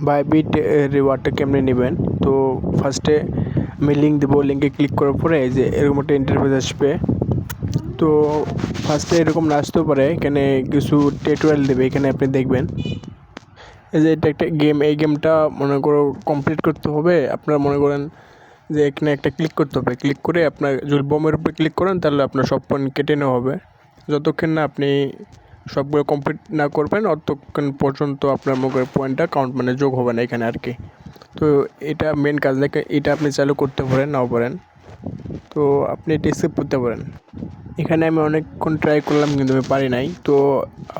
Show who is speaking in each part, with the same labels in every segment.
Speaker 1: Bybit রিওয়ার্ডটা কেমনে নেবেন। তো ফার্স্টে আমি লিঙ্ক দেবো, লিঙ্কে ক্লিক করার পরে এই যে এরকম একটা ইন্টারফেস আসবে। তো ফার্স্টে এরকম না আসতেও পারে, এখানে কিছু টিউটোরিয়াল দেবে, এখানে আপনি দেখবেন এই যে এটা একটা গেম। এই গেমটা মনে করো কমপ্লিট করতে হবে। আপনারা মনে করেন যে এখানে একটা ক্লিক করতে হবে, ক্লিক করে আপনার যদি বোমের উপরে ক্লিক করেন তাহলে আপনার সব পয়েন্ট কেটে নেওয়া হবে। যতক্ষণ না আপনি সবগুলো কমপ্লিট না করবেন ততক্ষণ পর্যন্ত আপনার মুখের পয়েন্টটা কাউন্ট মানে যোগ হবে না এখানে আর কি। তো এটা মেন কাজ, দেখে এটা আপনি চালু করতে পারেন নাও পারেন। তো আপনি এটা স্কিপ করতে পারেন। এখানে আমি অনেকক্ষণ ট্রাই করলাম কিন্তু আমি পারি নাই। তো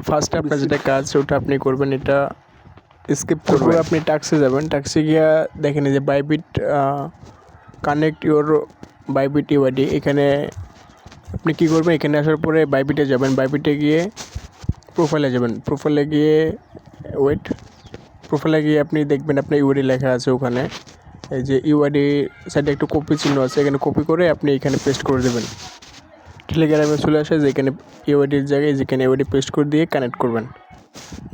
Speaker 1: ফার্স্টে আপনার যেটা কাজ ওটা আপনি করবেন, এটা স্কিপ করবেন। আপনি টাক্সে যাবেন, টাক্সে গিয়ে দেখেন যে Bybit connect your Bybit UID. এখানে আপনি কী করবেন, এখানে আসার পরে বাইবিটে যাবেন, বাইবিটে গিয়ে প্রোফাইলে যাবেন, প্রোফাইলে গিয়ে প্রোফাইলে গিয়ে আপনি দেখবেন আপনার ইউআইডি লেখা আছে ওখানে। এই যে ইউআইডি সাইডে একটু কপি চিহ্ন আছে, এখানে কপি করে আপনি এখানে পেস্ট করে দেবেন। টেলিগ্রামে চলে আসে যে এখানে ইউআইডির জায়গায় যেখানে ইউআইডি পেস্ট করে দিয়ে কানেক্ট করবেন।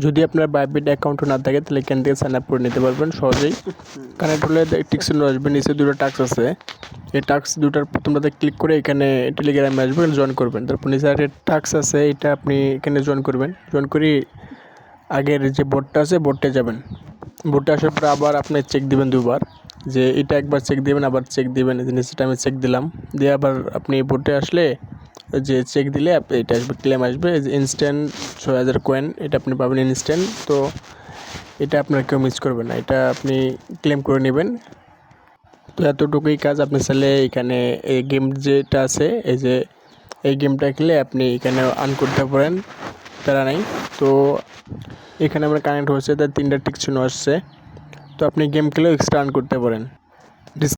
Speaker 1: যদি আপনার বাইবিট অ্যাকাউন্টও না থাকে তাহলে এখান থেকে সাইন আপ করে নিতে পারবেন সহজেই। কানেক্ট হলে টিক চিহ্ন আসবে, নিচে দুটো টাস্ক আছে, এই টাস্ক দুটার প্রথমটাতে ক্লিক করে এখানে টেলিগ্রামে আসবে, জয়েন করবেন। তারপর নিচে একটা টাস্ক আছে, এটা আপনি এখানে জয়েন করবেন। জয়েন করে আগের যে বোর্ডটা আছে বোর্ডে যাবেন। বোর্ডে আসার পর আবার আপনি চেক দিবেন দুবার, যে এটা একবার চেক দিবেন আবার চেক দিবেন। এই জিনিসটা আমি চেক দিলাম, দিয়ে আবার আপনি বোর্ডে আসলে যে চেক দিলে এটা আসবে, ক্লেম আসবে যে ইনস্ট্যান্ট 6000 কয়েন, এটা আপনি পাবেন ইনস্ট্যান্ট। তো এটা আপনার কেউ মিস করবে না, এটা আপনি ক্লেম করে নেবেন। তো এতটুকুই কাজ। আপনি চাইলে এখানে এই গেম যেটা আছে এই যে এই গেমটা খেলে আপনি এখানে আর্ন করতে পারেন, প্যারা নাই। তো এখানে আমরা কানেক্ট হচ্ছে, তার 3টা টিক চিহ্ন আসছে। তো আপনি গেম খেলেও এক্সট্রা আর্ন করতে পারেন।